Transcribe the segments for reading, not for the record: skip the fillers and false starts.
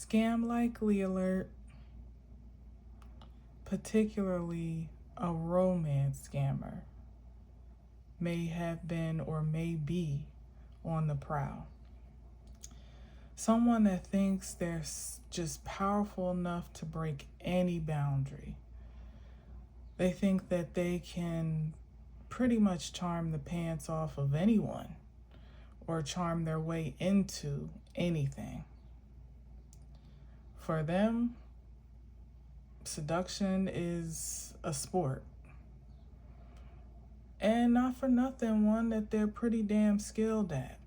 Scam likely alert, particularly a romance scammer, may have been or may be on the prowl. Someone that thinks they're just powerful enough to break any boundary. They think that they can pretty much charm the pants off of anyone or charm their way into anything. For them, seduction is a sport. And not for nothing, one that they're pretty damn skilled at.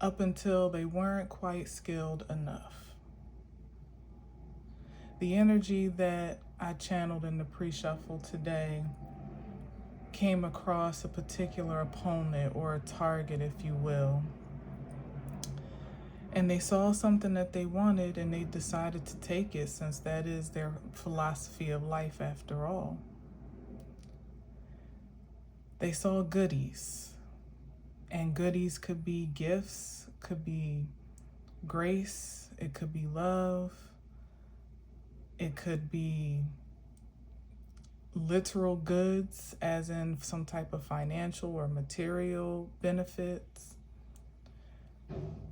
Up until they weren't quite skilled enough. The energy that I channeled in the pre-shuffle today came across a particular opponent or a target, if you will. And they saw something that they wanted and they decided to take it, since that is their philosophy of life after all. They saw goodies. And goodies could be gifts, could be grace, it could be love, it could be literal goods, as in some type of financial or material benefits.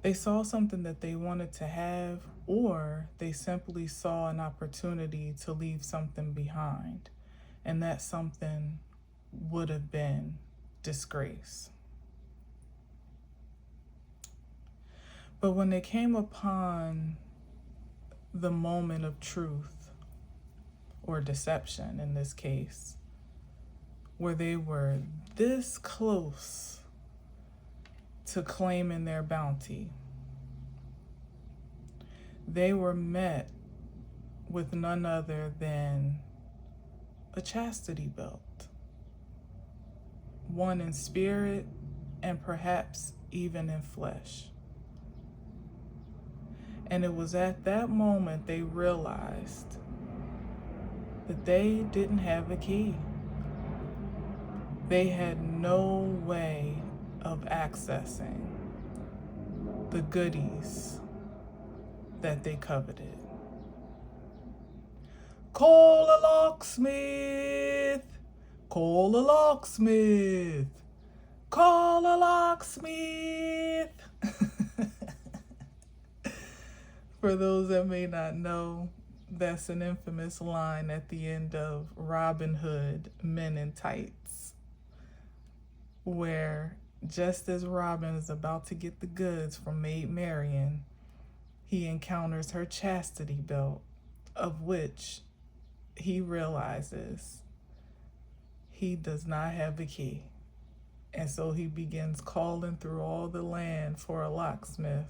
They saw something that they wanted to have, or they simply saw an opportunity to leave something behind. And that something would have been disgrace. But when they came upon the moment of truth, or deception in this case, where they were this close to claiming their bounty, they were met with none other than a chastity belt. One in spirit and perhaps even in flesh. And it was at that moment they realized that they didn't have a key. They had no way of accessing the goodies that they coveted. Call a locksmith! Call a locksmith! Call a locksmith! For those that may not know, that's an infamous line at the end of Robin Hood, Men in Tights, where just as Robin is about to get the goods from Maid Marian, he encounters her chastity belt, of which he realizes he does not have the key. And so he begins calling through all the land for a locksmith.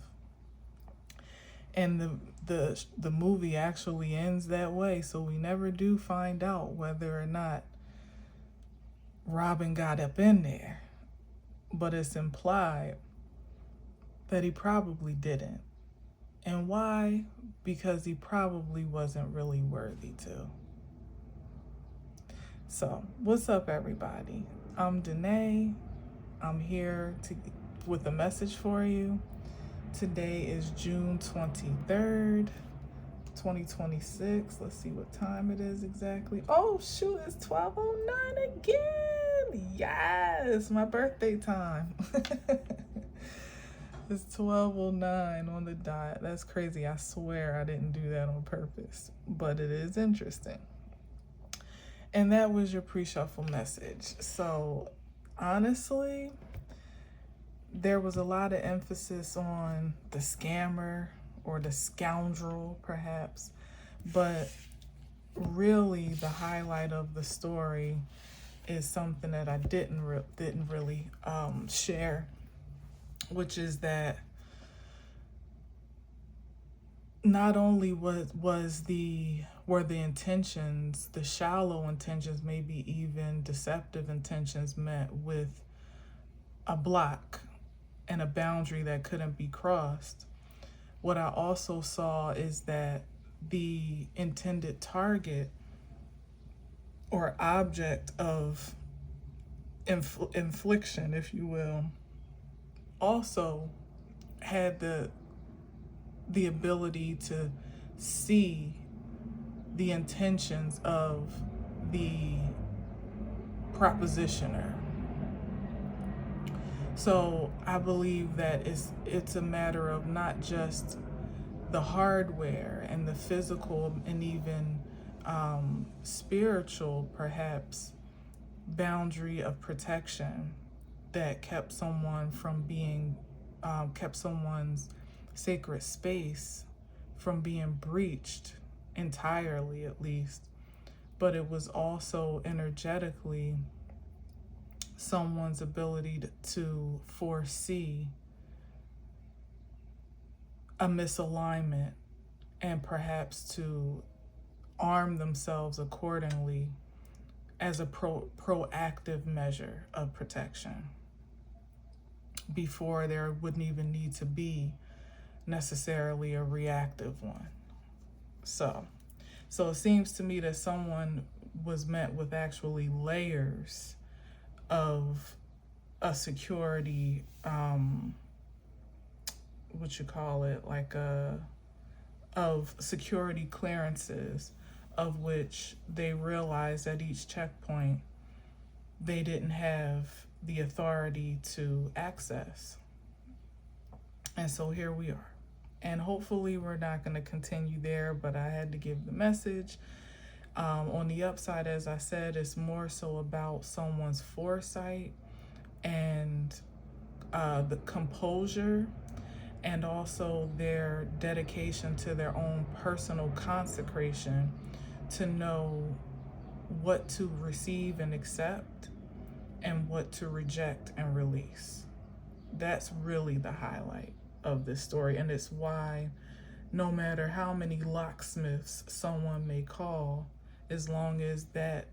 And the movie actually ends that way, so we never do find out whether or not Robin got up in there. But it's implied that he probably didn't. And why? Because he probably wasn't really worthy to. So, what's up, everybody? I'm Danae. I'm here with a message for you. Today is June 23rd, 2026. Let's see what time it is exactly. Oh, shoot, it's 12:09 again. Yes, my birthday time. It's 12:09 on the dot. That's crazy. I swear I didn't do that on purpose, but it is interesting. And that was your pre-shuffle message. So, honestly, there was a lot of emphasis on the scammer or the scoundrel, perhaps, but really the highlight of the story is something that I didn't really share, which is that not only were the intentions, the shallow intentions, maybe even deceptive intentions, met with a block and a boundary that couldn't be crossed. What I also saw is that the intended target or object of infliction, if you will, also had the the ability to see the intentions of the propositioner. So I believe that it's a matter of not just the hardware and the physical and even spiritual, perhaps, boundary of protection that kept someone from being, kept someone's sacred space from being breached entirely, at least, but it was also energetically someone's ability to foresee a misalignment and perhaps to arm themselves accordingly as a proactive measure of protection before there wouldn't even need to be necessarily a reactive one. So it seems to me that someone was met with actually layers of a security, of security clearances, of which they realized at each checkpoint they didn't have the authority to access. And so here we are. And hopefully we're not going to continue there, but I had to give the message. On the upside, as I said, it's more so about someone's foresight and the composure, and also their dedication to their own personal consecration to know what to receive and accept and what to reject and release. That's really the highlight of this story, and it's why no matter how many locksmiths someone may call, as long as that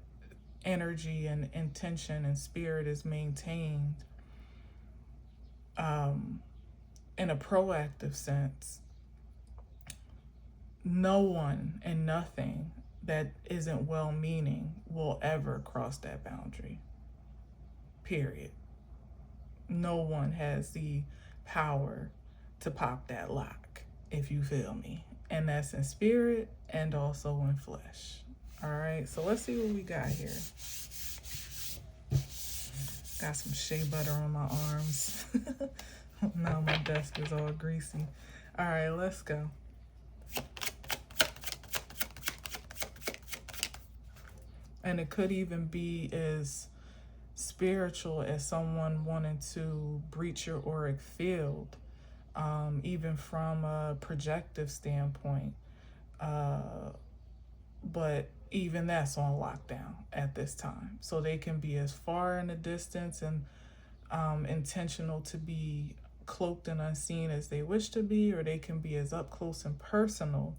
energy and intention and spirit is maintained in a proactive sense, no one and nothing that isn't well-meaning will ever cross that boundary, period. No one has the power to pop that lock, if you feel me. And that's in spirit and also in flesh. All right, so let's see what we got here. Got some shea butter on my arms. Now my desk is all greasy. All right, let's go. And it could even be as spiritual as someone wanting to breach your auric field, even from a projective standpoint. But even that's on lockdown at this time. So they can be as far in the distance and intentional to be cloaked and unseen as they wish to be, or they can be as up close and personal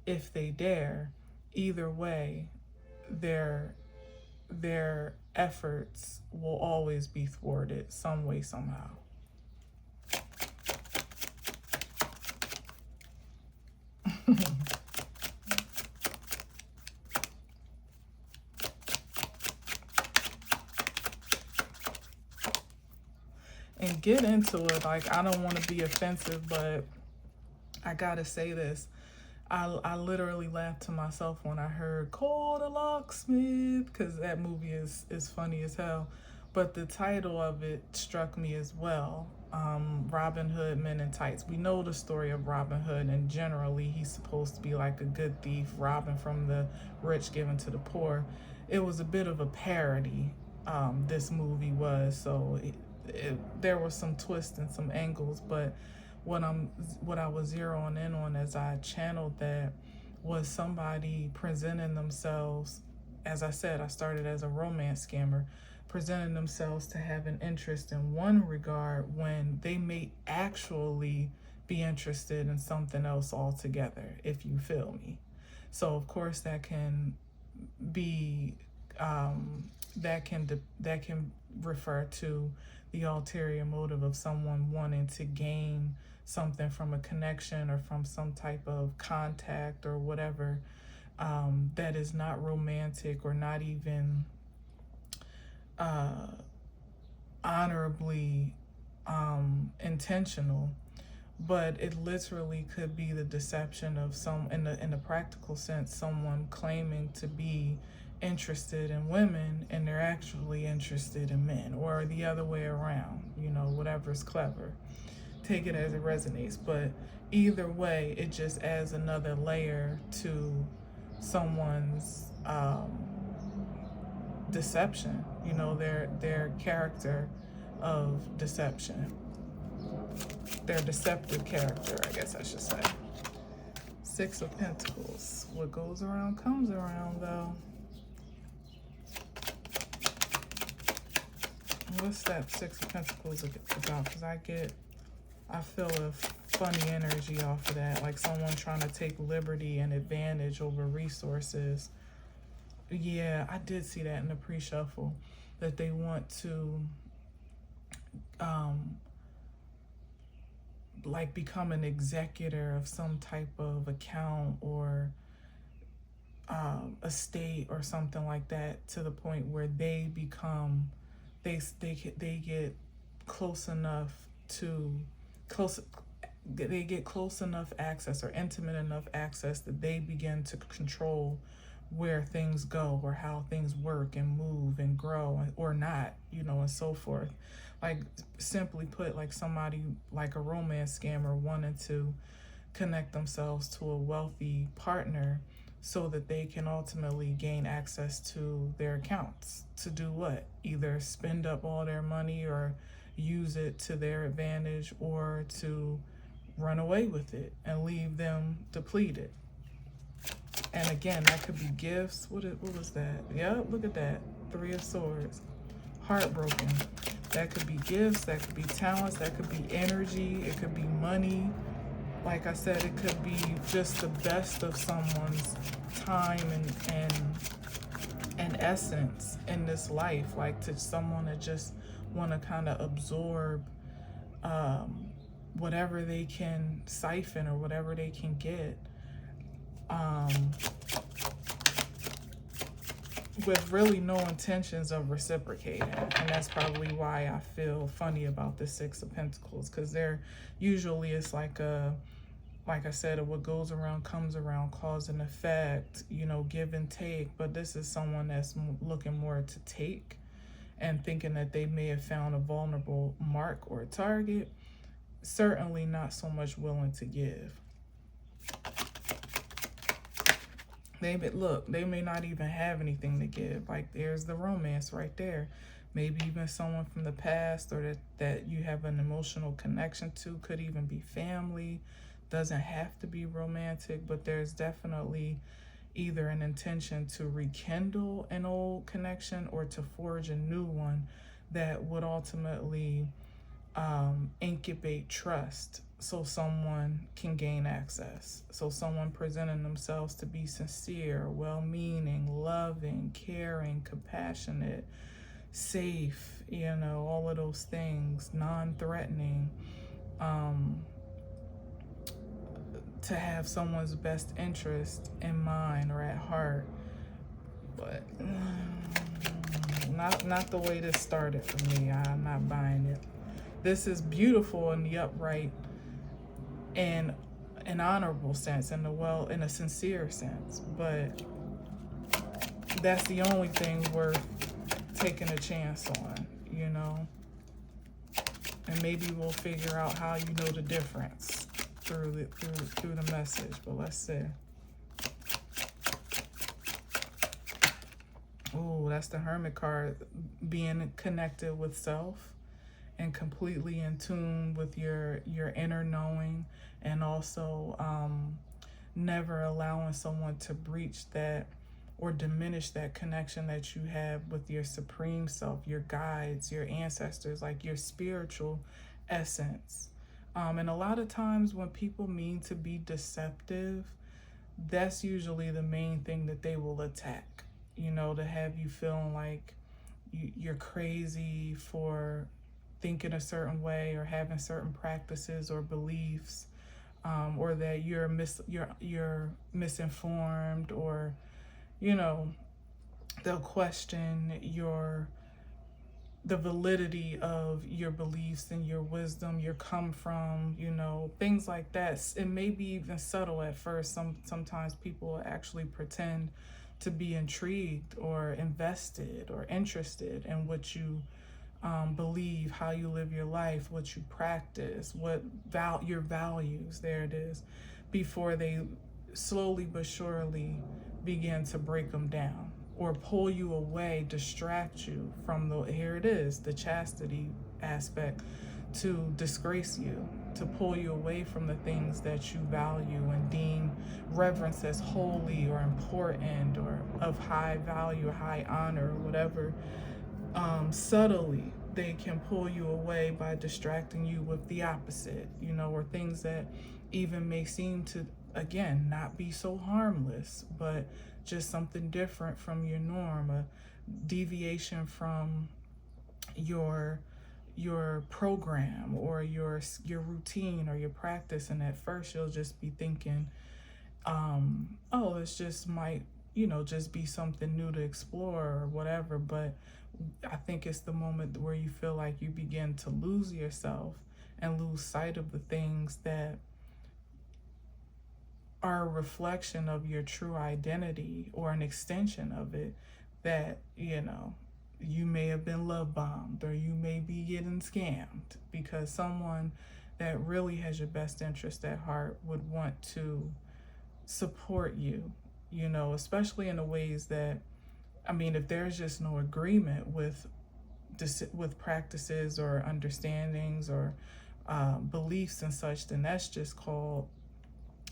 if they dare. Either way, their efforts will always be thwarted some way, somehow. And get into it. Like, I don't want to be offensive, but I gotta say this. I literally laughed to myself when I heard "Call the Locksmith," because that movie is funny as hell. But the title of it struck me as well. Robin Hood, Men in Tights. We know the story of Robin Hood, and generally he's supposed to be like a good thief, robbing from the rich, giving to the poor. It was a bit of a parody, this movie was, so there was some twists and some angles, but what I was zeroing in on as I channeled that was somebody presenting themselves. As I said, I started as a romance scammer, presenting themselves to have an interest in one regard when they may actually be interested in something else altogether, if you feel me. So of course that can be that can refer to the ulterior motive of someone wanting to gain something from a connection or from some type of contact or whatever, that is not romantic or not even honorably intentional, but it literally could be the deception of in the practical sense, someone claiming to be interested in women and they're actually interested in men, or the other way around, whatever's clever. Take it as it resonates, but either way, it just adds another layer to someone's deception, their character of deception, their deceptive character, I guess I should say. Six of Pentacles. What goes around comes around, though. What's that Six of Pentacles about? Because I feel a funny energy off of that, like someone trying to take liberty and advantage over resources. Yeah, I did see that in the pre-shuffle, that they want to like become an executor of some type of account or estate or something like that, to the point where they become they get close enough access or intimate enough access that they begin to control where things go or how things work and move and grow or not, and so forth. Like, simply put, like somebody, like a romance scammer, wanted to connect themselves to a wealthy partner so that they can ultimately gain access to their accounts. To do what? Either spend up all their money or use it to their advantage, or to run away with it and leave them depleted. And again, that could be gifts. What was that? Yep, look at that. Three of Swords. Heartbroken. That could be gifts, that could be talents, that could be energy, it could be money. Like I said, it could be just the best of someone's time and essence in this life. Like, to someone that just want to kind of absorb whatever they can siphon or whatever they can get. With really no intentions of reciprocating. And that's probably why I feel funny about the Six of Pentacles, because they're usually, it's like I said, what goes around comes around, cause and effect, give and take. But this is someone that's looking more to take and thinking that they may have found a vulnerable mark or a target. Certainly not so much willing to give. They may not even have anything to give. Like, there's the romance right there. Maybe even someone from the past, or that you have an emotional connection to. Could even be family. Doesn't have to be romantic, but there's definitely either an intention to rekindle an old connection or to forge a new one that would ultimately incubate trust, so someone can gain access. So someone presenting themselves to be sincere, well-meaning, loving, caring, compassionate, safe, all of those things, non-threatening, to have someone's best interest in mind or at heart. But not the way this started for me. I'm not buying it. This is beautiful in the upright and an honorable sense, in a sincere sense, but that's the only thing worth taking a chance on, and maybe we'll figure out how you know the difference through the message. But let's see. Oh, that's the Hermit card. Being connected with self and completely in tune with your inner knowing, and also never allowing someone to breach that or diminish that connection that you have with your supreme self, your guides, your ancestors, like your spiritual essence. And a lot of times when people mean to be deceptive, that's usually the main thing that they will attack, to have you feeling like you're crazy for thinking a certain way or having certain practices or beliefs, or that you're misinformed, or they'll question your the validity of your beliefs and your wisdom, your come from, you know, things like that. It may be even subtle at first. Sometimes people actually pretend to be intrigued or invested or interested in what you believe, how you live your life, what you practice, your values, there it is, before they slowly but surely begin to break them down or pull you away, distract you from here it is, the chastity aspect, to disgrace you, to pull you away from the things that you value and deem reverence as holy or important or of high value or high honor or whatever. Subtly, they can pull you away by distracting you with the opposite, you know, or things that even may seem to, again, not be so harmless, but just something different from your norm, a deviation from your program or your routine or your practice. And at first you'll just be thinking, oh, this just might, you know, just be something new to explore or whatever. But I think it's the moment where you feel like you begin to lose yourself and lose sight of the things that are a reflection of your true identity or an extension of it, that, you know, you may have been love bombed or you may be getting scammed, because someone that really has your best interest at heart would want to support you, you know, especially in the ways that, I mean, if there's just no agreement with practices or understandings or beliefs and such, then that's just called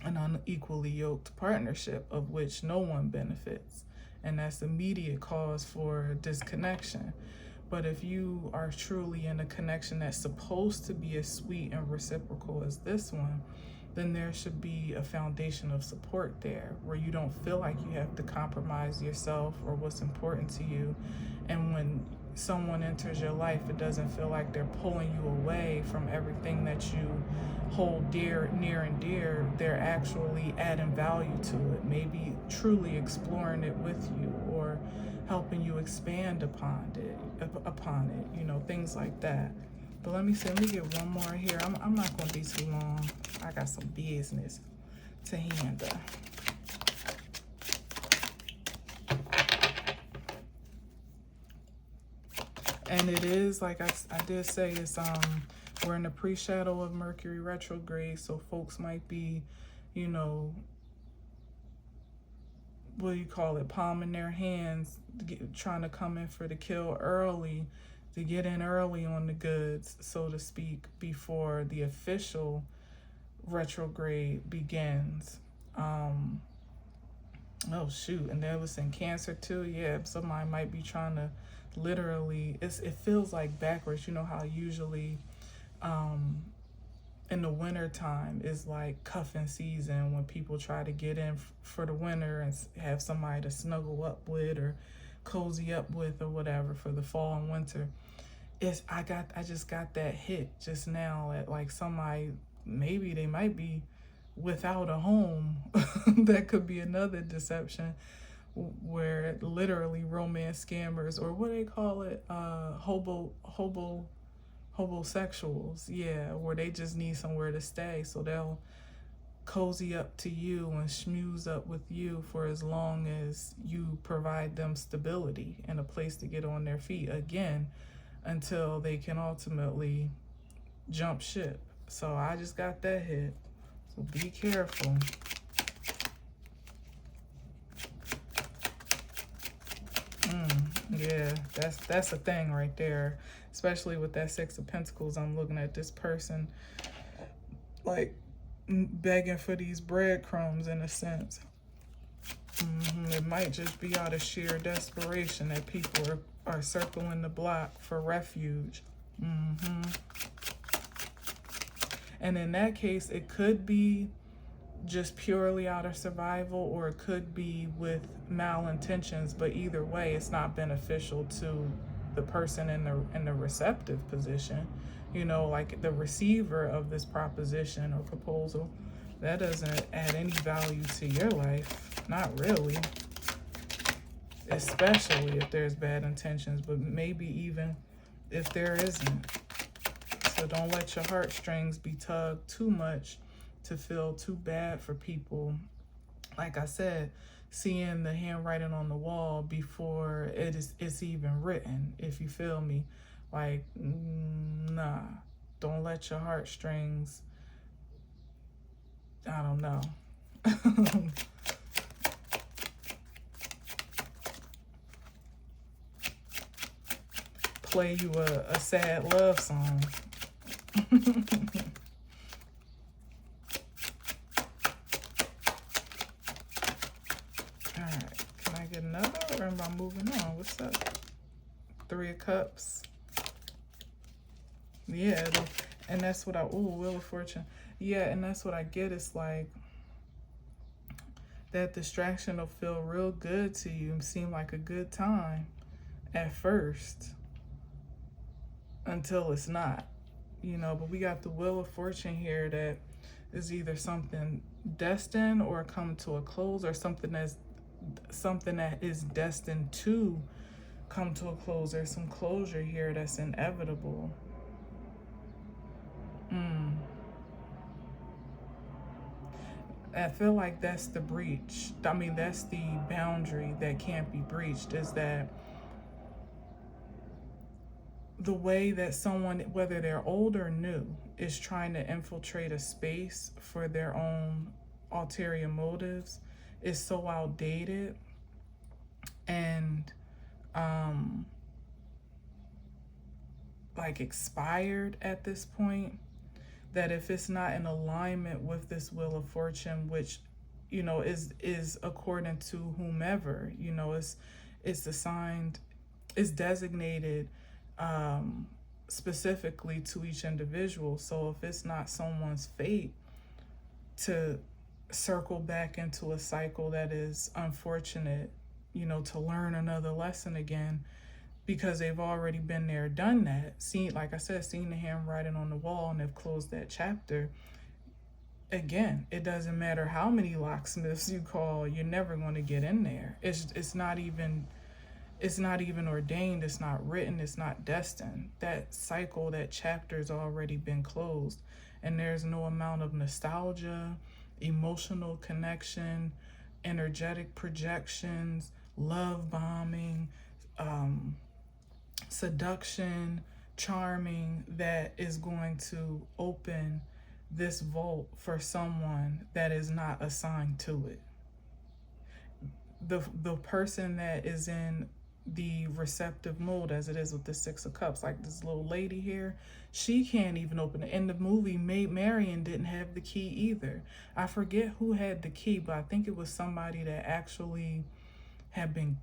an unequally yoked partnership of which no one benefits. And that's immediate cause for disconnection. But if you are truly in a connection that's supposed to be as sweet and reciprocal as this one, then there should be a foundation of support there where you don't feel like you have to compromise yourself or what's important to you. And when someone enters your life, it doesn't feel like they're pulling you away from everything that you hold dear, near and dear. They're actually adding value to it, maybe truly exploring it with you or helping you expand upon it, you know, things like that. But let me get one more here. I'm not going to be too long. I got some business to handle. And it is, like I did say, it's we're in the pre-shadow of Mercury retrograde, so folks might be, you know, what do you call it, palming their hands, trying to come in for the kill early, to get in early on the goods, so to speak, before the official retrograde begins. Oh shoot, and that was in Cancer too. Yeah, somebody might be trying to literally, it feels like backwards. You know how usually in the winter time is like cuffing season, when people try to get in for the winter and have somebody to snuggle up with or cozy up with or whatever for the fall and winter. I just got that hit just now at like somebody, maybe they might be without a home. That could be another deception, where literally romance scammers, or what do they call it, hobosexuals, yeah, where they just need somewhere to stay, so they'll cozy up to you and schmooze up with you for as long as you provide them stability and a place to get on their feet again, until they can ultimately jump ship. So I just got that hit, so be careful. Yeah, that's a thing right there, especially with that Six of Pentacles. I'm looking at this person like begging for these breadcrumbs in a sense. It might just be out of sheer desperation that people are circling the block for refuge. And in that case, it could be just purely out of survival, or it could be with malintentions, but either way, it's not beneficial to the person in the receptive position, you know, like the receiver of this proposition or proposal. That doesn't add any value to your life, not really, especially if there's bad intentions, but maybe even if there isn't. So don't let your heartstrings be tugged too much to feel too bad for people. Like I said, seeing the handwriting on the wall before it's even written, if you feel me. Like, nah, don't let your heartstrings, I don't know. Play you a sad love song. Alright, can I get another or am I moving on? What's up? 3 of Cups. Yeah, and that's what Wheel of Fortune. Yeah, and that's what I get. It's like that distraction will feel real good to you and seem like a good time at first until it's not, you know. But we got the Wheel of Fortune here that is either something destined or come to a close, or something that is destined to come to a close. There's some closure here that's inevitable. I feel like that's the breach. I mean, that's the boundary that can't be breached, is that the way that someone, whether they're old or new, is trying to infiltrate a space for their own ulterior motives is so outdated and like expired at this point, that if it's not in alignment with this Wheel of Fortune, which, you know, is according to whomever, you know, it's assigned, it's designated specifically to each individual. So if it's not someone's fate to circle back into a cycle that is unfortunate, you know, to learn another lesson again, because they've already been there, done that, seen, like I said, seen the handwriting on the wall, and they've closed that chapter. Again, it doesn't matter how many locksmiths you call, you're never going to get in there. It's not even ordained, it's not written, it's not destined. That cycle, that chapter's already been closed, and there's no amount of nostalgia, emotional connection, energetic projections, love bombing, seduction, charming, that is going to open this vault for someone that is not assigned to it. The person that is in the receptive mode, as it is with the 6 of Cups, like this little lady here, she can't even open it. In the movie, Marion didn't have the key either. I forget who had the key, but I think it was somebody that actually had been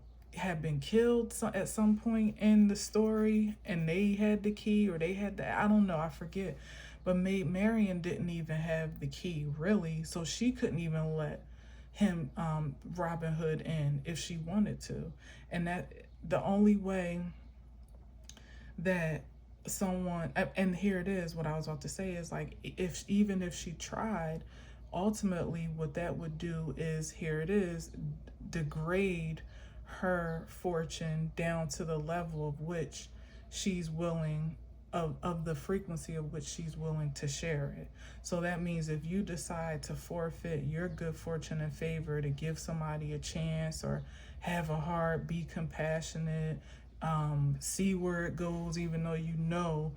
killed at some point in the story, and they had the key, or they had the, I don't know, I forget. But Marion didn't even have the key, really, so she couldn't even let him, Robin Hood, in if she wanted to. And that the only way that someone, and here it is, what I was about to say is, like, even if she tried, ultimately what that would do is, here it is, degrade her fortune down to the level of which she's willing, of the frequency of which she's willing to share it. So that means if you decide to forfeit your good fortune and favor to give somebody a chance, or have a heart, be compassionate, see where it goes, even though you know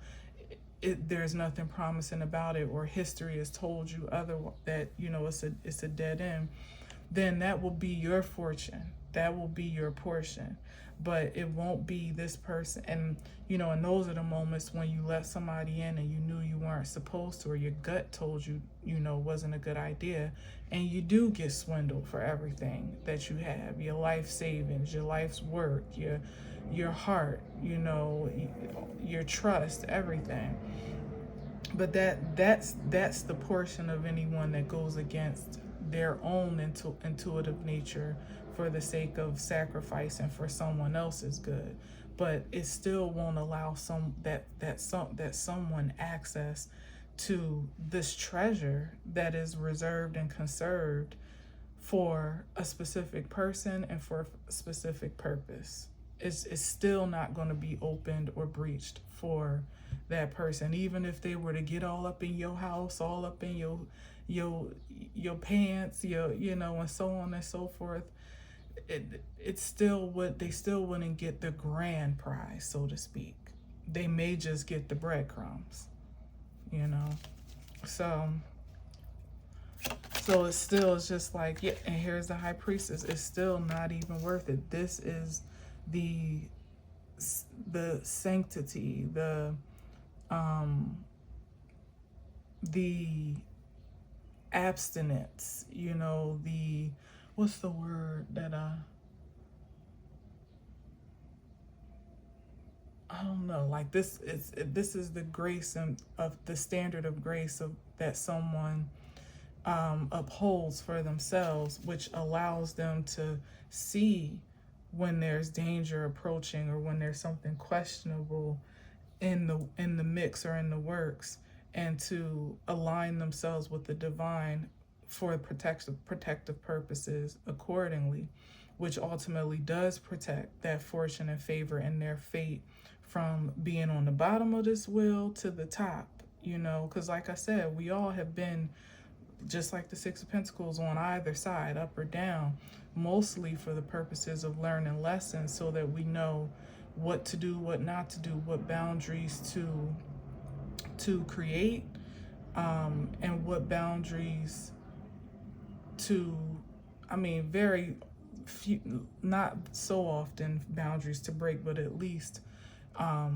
there's nothing promising about it, or history has told you that, you know, it's a dead end, then that will be your fortune. That will be your portion. But it won't be this person. And, you know, and those are the moments when you let somebody in and you knew you weren't supposed to, or your gut told you, you know, wasn't a good idea. And you do get swindled for everything that you have, your life savings, your life's work, your heart, you know, your trust, everything. But that's the portion of anyone that goes against their own intuitive nature for the sake of sacrificing for someone else's good. But it still won't allow someone access to this treasure that is reserved and conserved for a specific person and for a specific purpose. it's still not going to be opened or breached for that person. Even if they were to get all up in your house, all up in your your pants, you know, and so on and so forth, it's still what they still wouldn't get the grand prize, so to speak. They may just get the breadcrumbs, you know. So it's still, it's just like, yeah, and here's the high priestess. It's still not even worth it. This is the sanctity, the abstinence, you know, the, what's the word that I don't know, like this is the grace and of the standard of grace of that someone upholds for themselves, which allows them to see when there's danger approaching, or when there's something questionable in the mix or in the works, and to align themselves with the divine for protective purposes accordingly, which ultimately does protect that fortune and favor and their fate from being on the bottom of this wheel to the top, you know, because like I said, we all have been, just like the Six of Pentacles, on either side, up or down, mostly for the purposes of learning lessons, so that we know what to do, what not to do, what boundaries to create, and what boundaries to, I mean, very few, not so often boundaries to break, but at least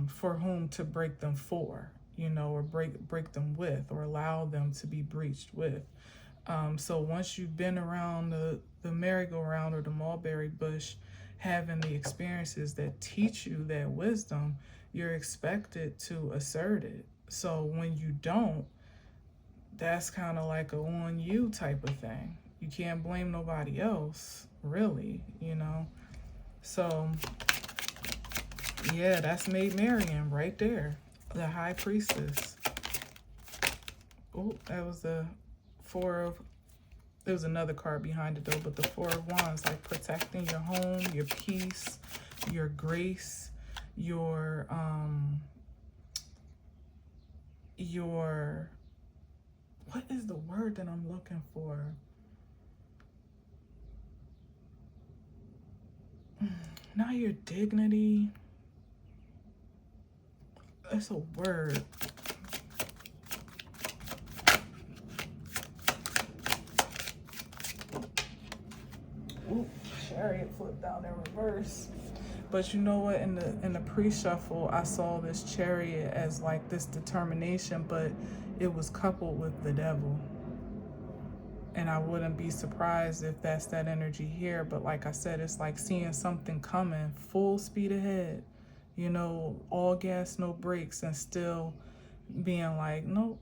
for whom to break them for, you know, or break them with, or allow them to be breached with. So once you've been around the merry-go-round or the mulberry bush, having the experiences that teach you that wisdom, you're expected to assert it. So when you don't, that's kind of like a on you type of thing. You can't blame nobody else, really, you know. So yeah, that's Maid Marian right there, the high priestess. Oh, that was the there was another card behind it though, but the Four of Wands, like protecting your home, your peace, your grace, your what is the word that I'm looking for? Not your dignity. That's a word. Ooh, Chariot flipped down in reverse. But you know what? In the pre-shuffle, I saw this Chariot as like this determination, but it was coupled with the Devil. And I wouldn't be surprised if that's that energy here. But like I said, it's like seeing something coming full speed ahead, you know, all gas, no brakes, and still being like, nope,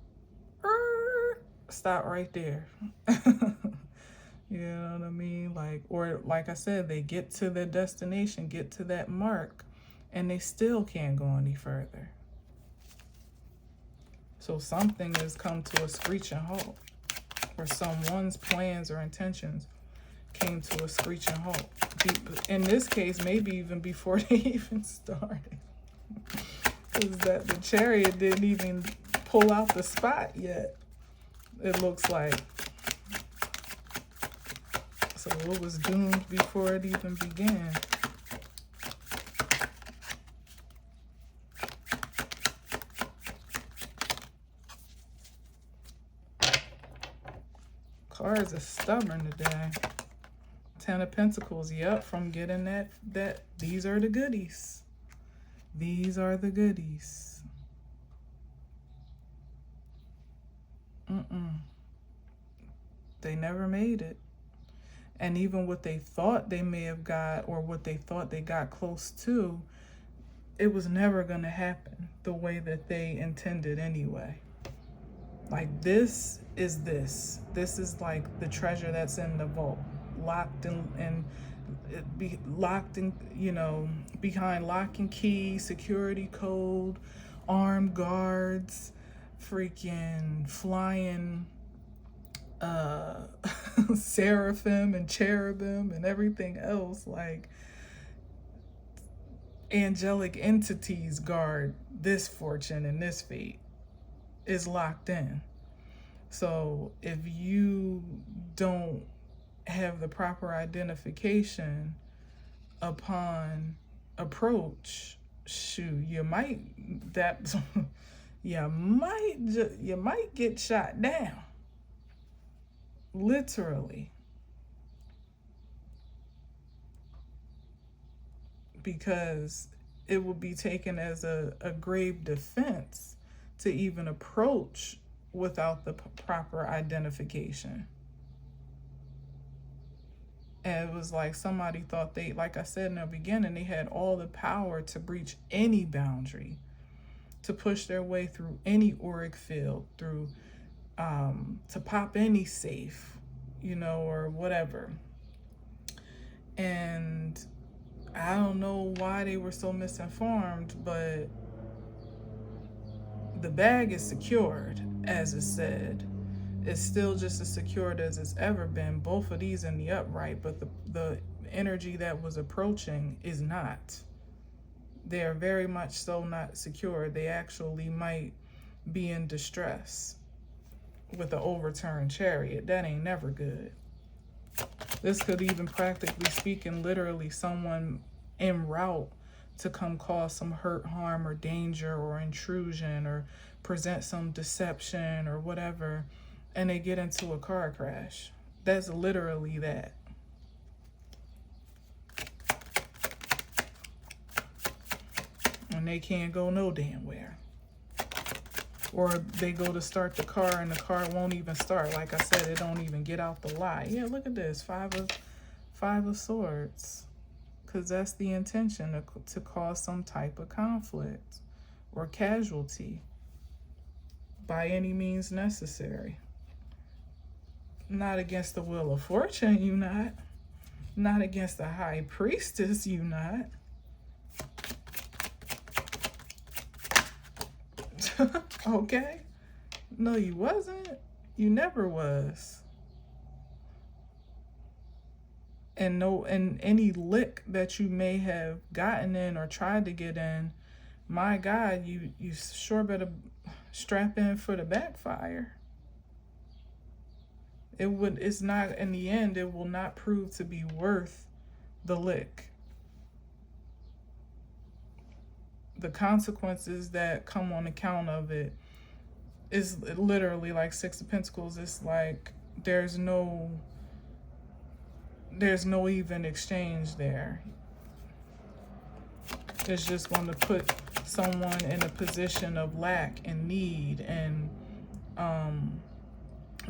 stop right there. You know what I mean? Like, or like I said, they get to their destination, get to that mark, and they still can't go any further. So something has come to a screeching halt, or someone's plans or intentions came to a screeching halt. In this case, maybe even before they even started. Because the Chariot didn't even pull out the spot yet, it looks like. So it was doomed before it even began. Cards are stubborn today. Ten of Pentacles, yep, from getting that these are the goodies. These are the goodies. They never made it. And even what they thought they may have got, or what they thought they got close to, it was never going to happen the way that they intended anyway. Like this is like the treasure that's in the vault, locked in, you know, behind lock and key, security code, armed guards, freaking flying seraphim and cherubim and everything else. Like angelic entities guard this fortune and this fate. Is locked in. So if you don't have the proper identification upon approach, shoot, you might that you might get shot down, literally, because it will be taken as a grave defense to even approach without the proper identification. And it was like somebody thought they, like I said in the beginning, they had all the power to breach any boundary, to push their way through any auric field, through to pop any safe, or whatever. And I don't know why they were so misinformed, but the bag is secured, as it said. It's still just as secured as it's ever been. Both of these in the upright, but the energy that was approaching is not. They are very much so not secure. They actually might be in distress with the overturned chariot. That ain't never good. This could even, practically speaking, literally someone en route to come cause some hurt, harm, or danger, or intrusion, or present some deception or whatever, and they get into a car crash. That's literally that. And they can't go no damn where. Or they go to start the car and the car won't even start. Like I said, it don't even get out the lot. Yeah, look at this, five of swords. Because that's the intention, to cause some type of conflict or casualty by any means necessary. Not against the will of fortune, you not. Not against the high priestess, you not. Okay? No, you wasn't. You never was. And any lick that you may have gotten in or tried to get in, my God, you sure better strap in for the backfire. It's not, in the end, it will not prove to be worth the lick. The consequences that come on account of it is literally like Six of Pentacles. It's like there's no even exchange there. It's just going to put someone in a position of lack and need and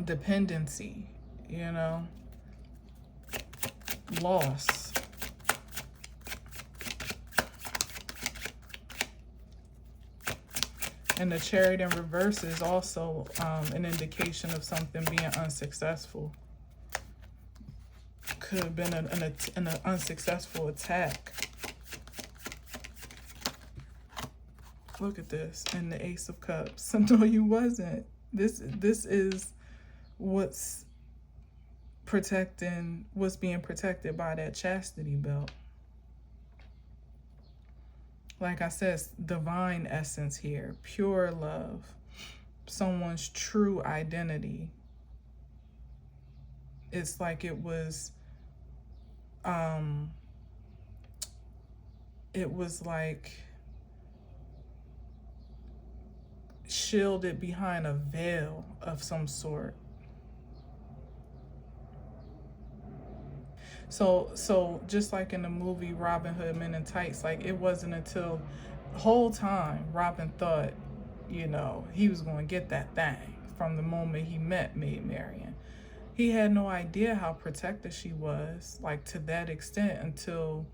dependency, loss. And the Chariot in reverse is also an indication of something being unsuccessful. Could have been an unsuccessful attack. Look at this, and the Ace of Cups. No, you wasn't. This is what's being protected by that chastity belt. Like I said, divine essence here, pure love, someone's true identity. It's like it was like shielded behind a veil of some sort. So just like in the movie Robin Hood Men in Tights, like it wasn't until the whole time Robin thought, he was going to get that thing from the moment he met Maid Marian. He had no idea how protected she was, like to that extent, until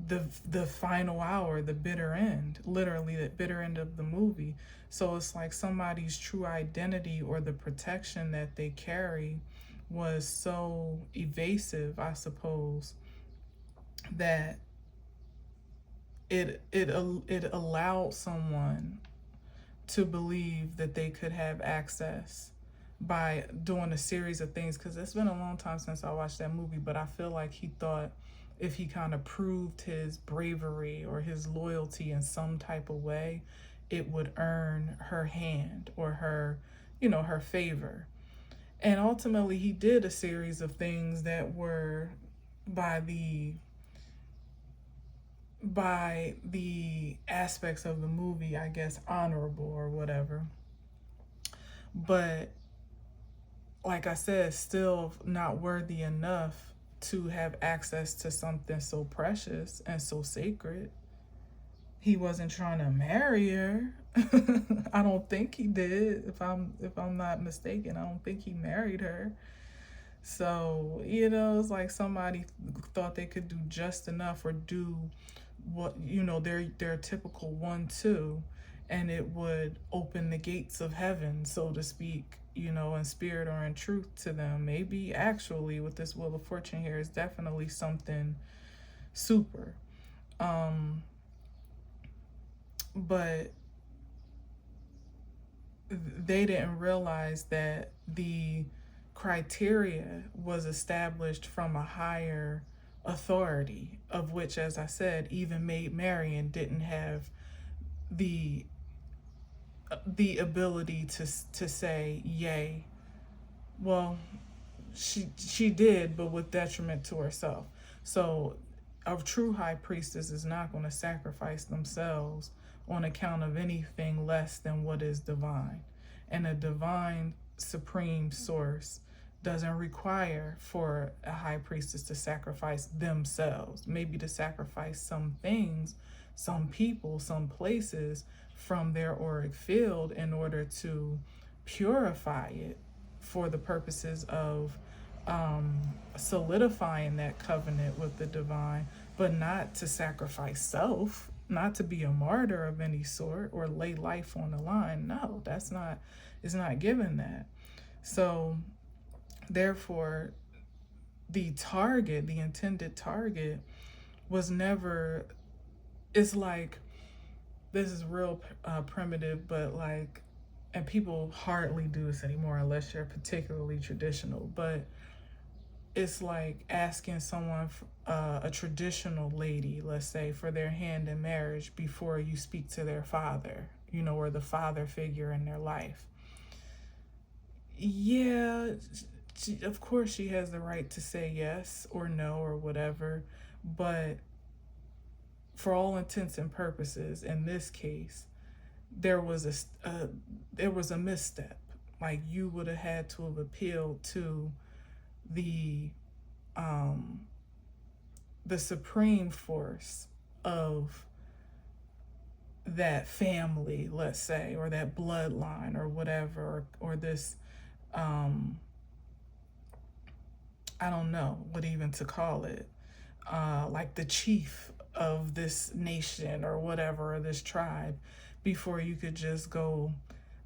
the final hour, the bitter end, literally the bitter end of the movie. So it's like somebody's true identity or the protection that they carry was so evasive, I suppose, that it allowed someone to believe that they could have access by doing a series of things. Because it's been a long time since I watched that movie, but I feel like he thought if he kind of proved his bravery or his loyalty in some type of way, it would earn her hand or her, her favor. And ultimately, he did a series of things that were by the aspects of the movie, I guess, honorable or whatever. But like I said, still not worthy enough to have access to something so precious and so sacred. He wasn't trying to marry her. I don't think he did. If I'm not mistaken, I don't think he married her. So, it's like somebody thought they could do just enough or do what, their typical 1-2, and it would open the gates of heaven, so to speak, in spirit or in truth to them. Maybe actually with this Wheel of Fortune here is definitely something super. But they didn't realize that the criteria was established from a higher authority, of which, as I said, even Maid Marian didn't have the ability to say yay. Well, she did, but with detriment to herself. So a true high priestess is not going to sacrifice themselves on account of anything less than what is divine. And a divine supreme source doesn't require for a high priestess to sacrifice themselves, maybe to sacrifice some things, some people, some places from their auric field in order to purify it for the purposes of solidifying that covenant with the divine, but not to sacrifice self, not to be a martyr of any sort or lay life on the line. No, it's not given that. So therefore, the intended target was never, it's like, this is real primitive, but like, and people hardly do this anymore unless you're particularly traditional, but it's like asking someone, a traditional lady, let's say, for their hand in marriage before you speak to their father, or the father figure in their life. Yeah, of course she has the right to say yes or no or whatever, but for all intents and purposes, in this case, there was a misstep. Like, you would have had to have appealed to the supreme force of that family, let's say, or that bloodline or whatever, or this I don't know what even to call it, like the chief of this nation or whatever, or this tribe, before you could just go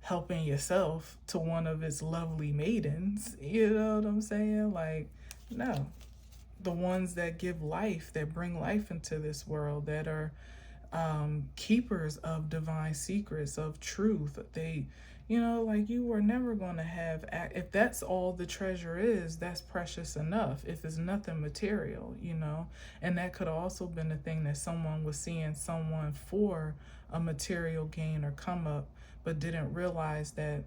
helping yourself to one of its lovely maidens. You know what I'm saying? Like, no. The ones that give life, that bring life into this world, that are keepers of divine secrets, of truth. They, like, you were never going to have, if that's all the treasure is, that's precious enough. If it's nothing material, and that could have also been the thing, that someone was seeing someone for a material gain or come up, but didn't realize that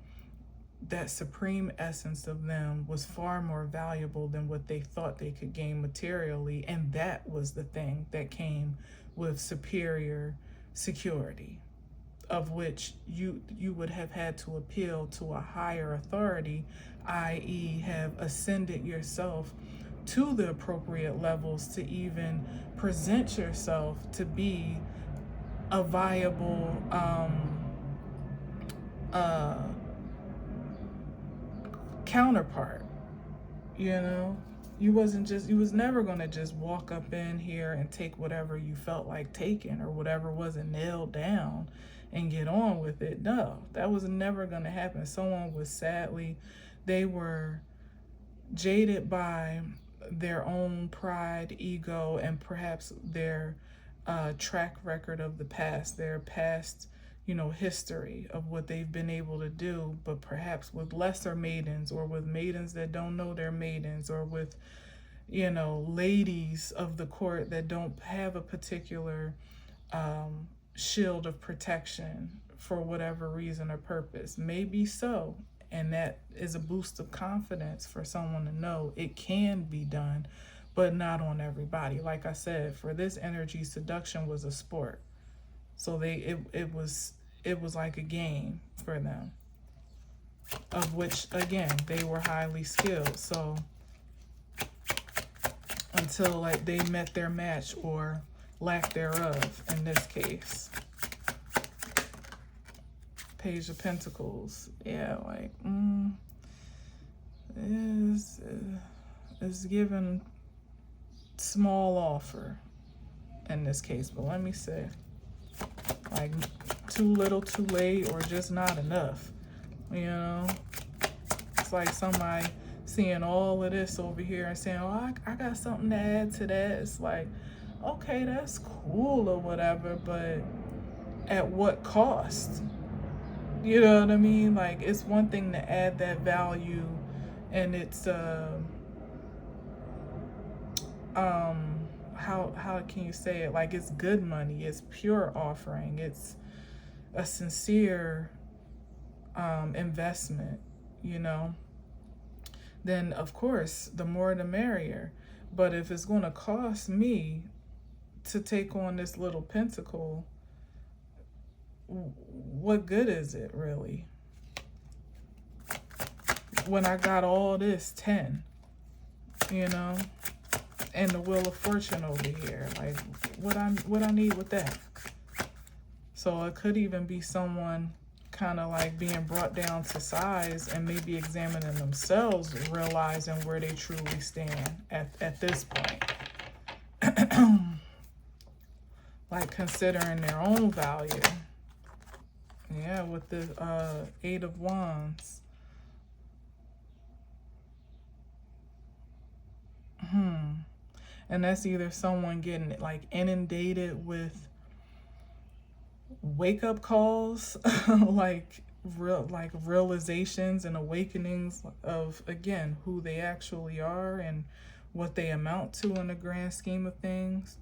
supreme essence of them was far more valuable than what they thought they could gain materially. And that was the thing that came with superior security, of which you would have had to appeal to a higher authority, i.e. have ascended yourself to the appropriate levels to even present yourself to be a viable counterpart. You was never going to just walk up in here and take whatever you felt like taking or whatever wasn't nailed down and get on with it. No, that was never going to happen. Someone was they were jaded by their own pride, ego, and perhaps their track record of the past, their past history of what they've been able to do, but perhaps with lesser maidens, or with maidens that don't know they're maidens, or with you know, ladies of the court that don't have a particular shield of protection for whatever reason or purpose. Maybe so. And that is a boost of confidence for someone to know it can be done, but not on everybody. Like I said, for this energy, seduction was a sport. So it was like a game for them, of which again they were highly skilled. So until like they met their match or lack thereof in this case. Page of Pentacles. Yeah, like is given small offer in this case, but let me say, like, too little, too late, or just not enough. You know, it's like somebody seeing all of this over here and saying, oh, I got something to add to that. It's like, okay, that's cool or whatever, but at what cost? You know what I mean? Like, it's one thing to add that value, and it's how can you say it? Like, it's good money, it's pure offering, it's a sincere investment, you know. Then of course the more the merrier. But if it's going to cost me to take on this little pentacle, what good is it really when I got all this 10, you know, and the Wheel of Fortune over here? Like, what I need with that? So it could even be someone kind of like being brought down to size and maybe examining themselves, realizing where they truly stand at this point. Like, considering their own value. Yeah, with the 8 of Wands. And that's either someone getting like inundated with wake-up calls, like realizations and awakenings of, again, who they actually are and what they amount to in the grand scheme of things,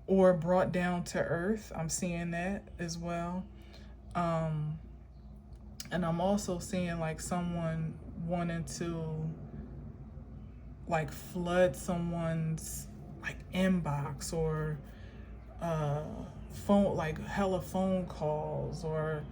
or brought down to earth. I'm seeing that as well. And I'm also seeing like someone wanting to like flood someone's like inbox, or phone, like hella phone calls, or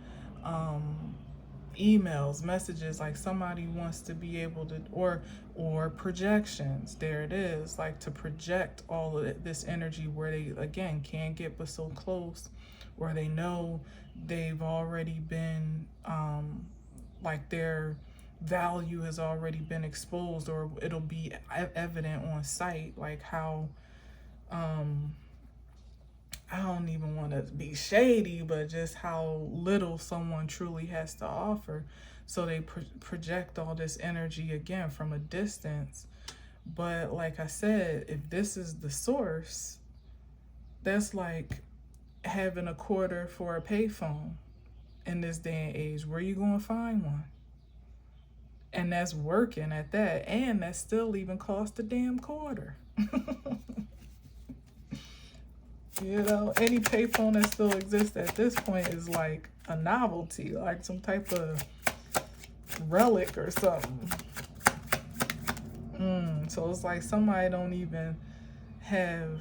emails, messages. Like, somebody wants to be able to, or projections. There it is, like, to project all of this energy where they again can't get but so close, where they know they've already been like their value has already been exposed, or it'll be evident on sight, like how I don't even want to be shady, but just how little someone truly has to offer. So they project all this energy again from a distance. But like I said, if this is the source, that's like having a quarter for a payphone in this day and age. Where you going to find one? And that's working at that. And that still even cost a damn quarter. You know, any payphone that still exists at this point is like a novelty, like some type of relic or something. So it's like somebody don't even have,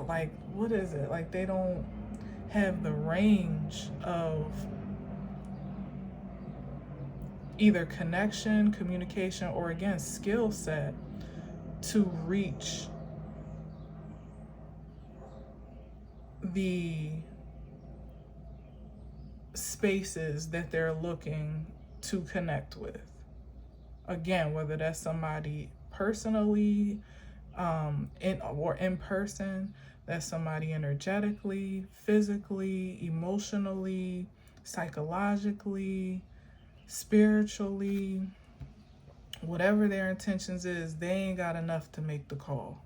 like, what is it? Like, they don't have the range of either connection, communication, or again, skill set to reach the spaces that they're looking to connect with. Again, whether that's somebody personally, in person, that's somebody energetically, physically, emotionally, psychologically, spiritually, whatever their intentions is, they ain't got enough to make the call.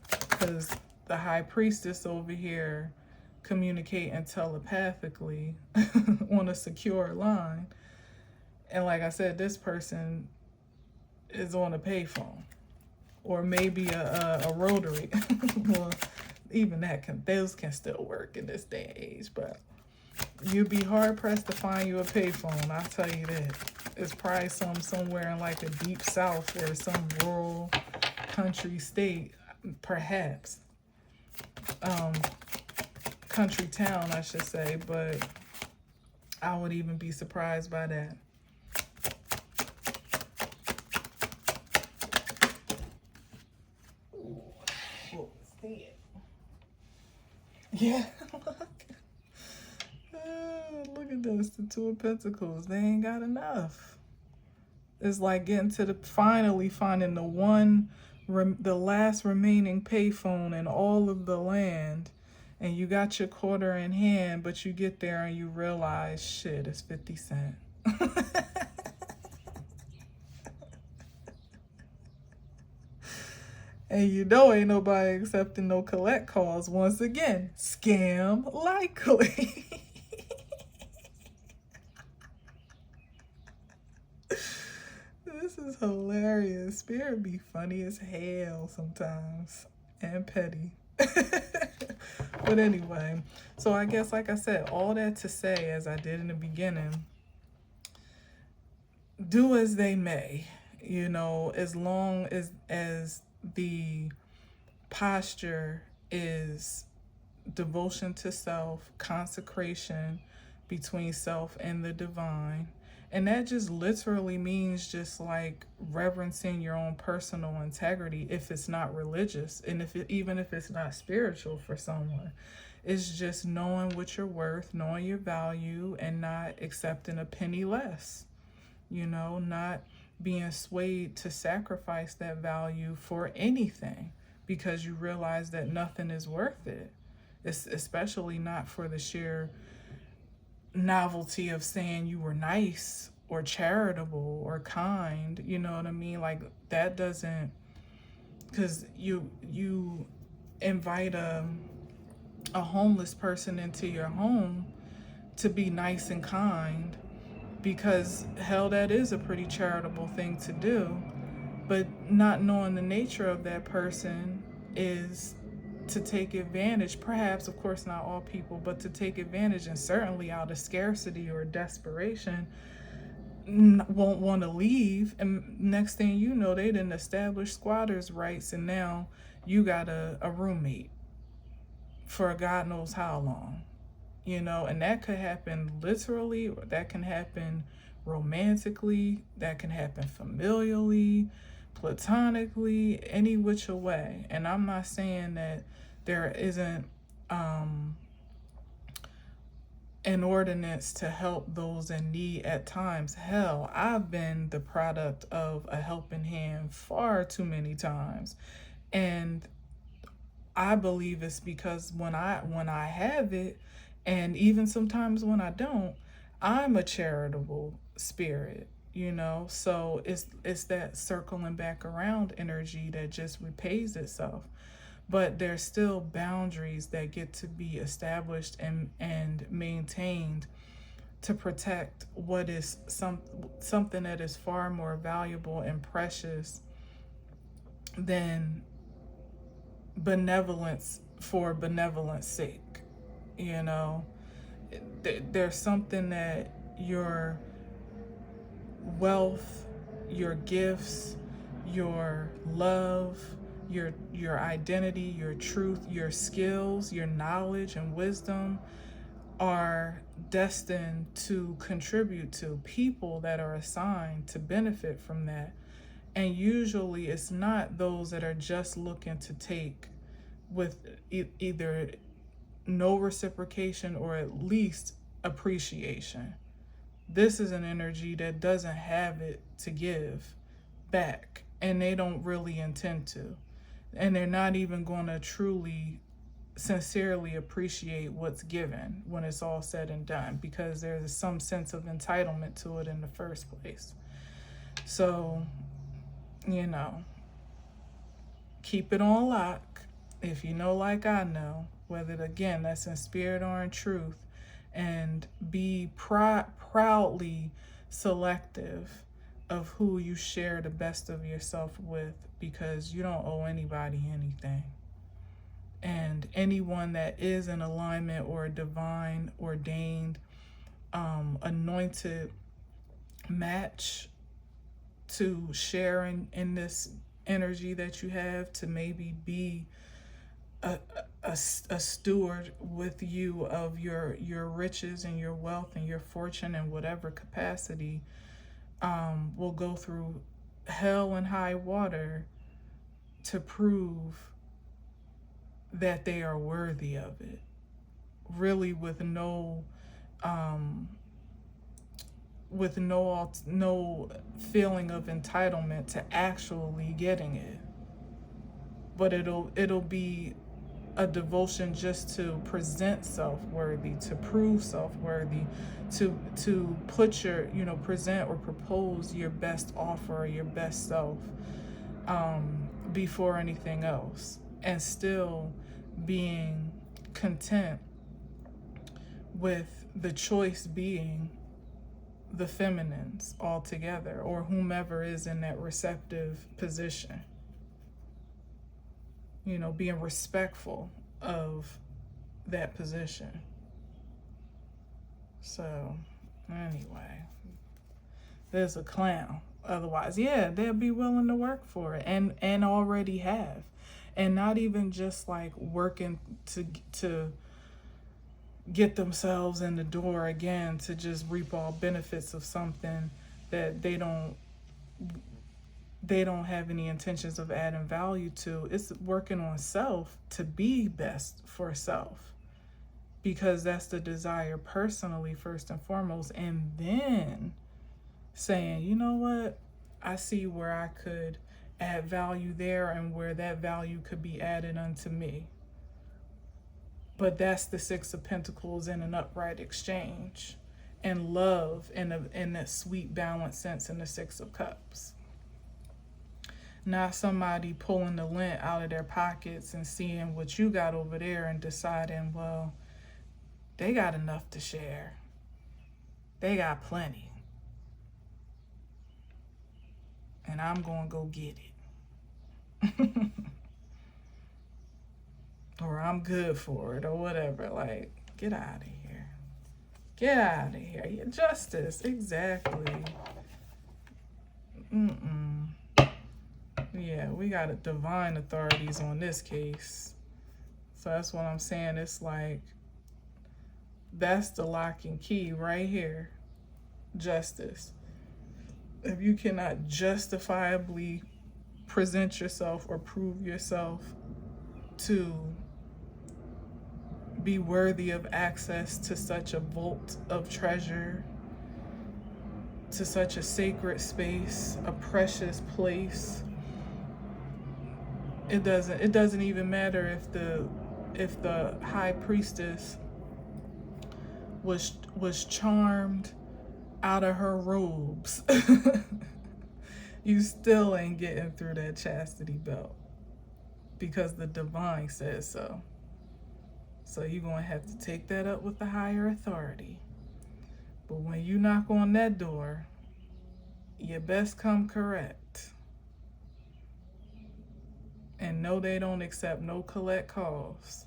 Because the High Priestess over here communicating telepathically on a secure line, And like I said, this person is on a payphone, or maybe a rotary. Well, even those can still work in this day and age, but you'd be hard pressed to find you a payphone. I'll tell you that. It's probably somewhere in like a deep south or some rural country state, perhaps. Country town, I should say, but I would even be surprised by that. Ooh, see it. Yeah. Look at this, the Two of Pentacles. They ain't got enough. It's like getting to finally finding the last remaining payphone in all of the land, and you got your quarter in hand, but you get there and you realize, shit, it's 50 cents. And you know ain't nobody accepting no collect calls. Once again, scam likely. This is hilarious. Spirit be funny as hell sometimes, and petty. But anyway, so I guess, like I said, all that to say, as I did in the beginning, do as they may, you know, as long as the posture is devotion to self, consecration between self and the divine. And that just literally means just like reverencing your own personal integrity if it's not religious, and even if it's not spiritual for someone. It's just knowing what you're worth, knowing your value, and not accepting a penny less. You know, not being swayed to sacrifice that value for anything because you realize that nothing is worth it. It's especially not for the sheer novelty of saying you were nice or charitable or kind, you know what I mean? Like that doesn't, because you invite a homeless person into your home to be nice and kind, because hell, that is a pretty charitable thing to do, but not knowing the nature of that person is to take advantage, perhaps, of course not all people, but to take advantage, and certainly out of scarcity or desperation, won't want to leave. And next thing you know, they didn't establish squatters' rights, and now you got a roommate for God knows how long, you know. And that could happen literally, or that can happen romantically, that can happen familially, platonically, any which way. And I'm not saying that there isn't an ordinance to help those in need at times. Hell, I've been the product of a helping hand far too many times, and I believe it's because when I have it, and even sometimes when I don't, I'm a charitable spirit, you know. So it's that circling back around energy that just repays itself. But there's still boundaries that get to be established and maintained to protect what is something that is far more valuable and precious than benevolence for benevolence sake. You know, there's something that your wealth, your gifts, your love, your identity, your truth, your skills, your knowledge and wisdom are destined to contribute to people that are assigned to benefit from that. And usually it's not those that are just looking to take with either no reciprocation or at least appreciation. This is an energy that doesn't have it to give back, and they don't really intend to. And they're not even going to truly, sincerely appreciate what's given when it's all said and done, because there's some sense of entitlement to it in the first place. So, you know, keep it on lock. If you know like I know, whether, again, that's in spirit or in truth, and be proudly selective of who you share the best of yourself with, because you don't owe anybody anything. And anyone that is in alignment or divine, ordained, anointed match to share in this energy that you have, to maybe be a steward with you of your riches and your wealth and your fortune in whatever capacity, will go through hell and high water to prove that they are worthy of it, really with no feeling of entitlement to actually getting it. But it'll be a devotion just to present self-worthy, to prove self-worthy, to put your, present or propose your best offer or your best self before anything else, and still being content with the choice being the feminines altogether, or whomever is in that receptive position. Being respectful of that position. So, anyway, there's a clown. Otherwise, yeah, they'll be willing to work for it, and already have. And not even just like working to get themselves in the door again to just reap all benefits of something that they don't have any intentions of adding value to. It's working on self to be best for self, because that's the desire personally first and foremost, and then saying, you know what, I see where I could add value there and where that value could be added unto me. But that's the Six of Pentacles in an upright exchange, and love in a sweet balanced sense in the Six of Cups. Not somebody pulling the lint out of their pockets and seeing what you got over there and deciding, well, they got enough to share. They got plenty. And I'm going to go get it. Or I'm good for it, or whatever. Like, get out of here. Get out of here. Yeah, justice, exactly. Yeah, we got divine authorities on this case. So that's what I'm saying. It's like, that's the lock and key right here. Justice. If you cannot justifiably present yourself or prove yourself to be worthy of access to such a vault of treasure, to such a sacred space, a precious place, it doesn't even matter if the high priestess was charmed out of her robes. You still ain't getting through that chastity belt, because the divine says so. So you're going to have to take that up with the higher authority. But when you knock on that door, you best come correct. And no, they don't accept no collect calls.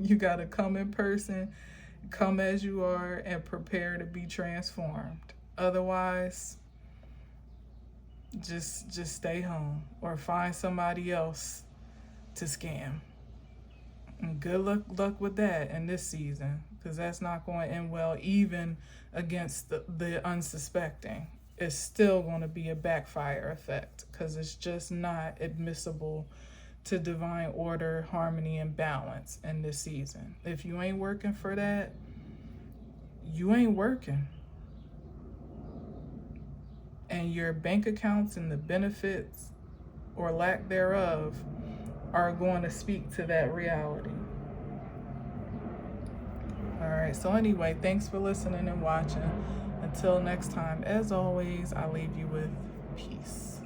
You got to come in person, come as you are, and prepare to be transformed. Otherwise, just stay home or find somebody else to scam. And good luck with that in this season, because that's not going to end well, even against the unsuspecting. It's still going to be a backfire effect, because it's just not admissible to divine order, harmony, and balance in this season. If you ain't working for that, you ain't working. And your bank accounts and the benefits or lack thereof are going to speak to that reality. All right, so anyway, thanks for listening and watching. Until next time, as always, I leave you with peace.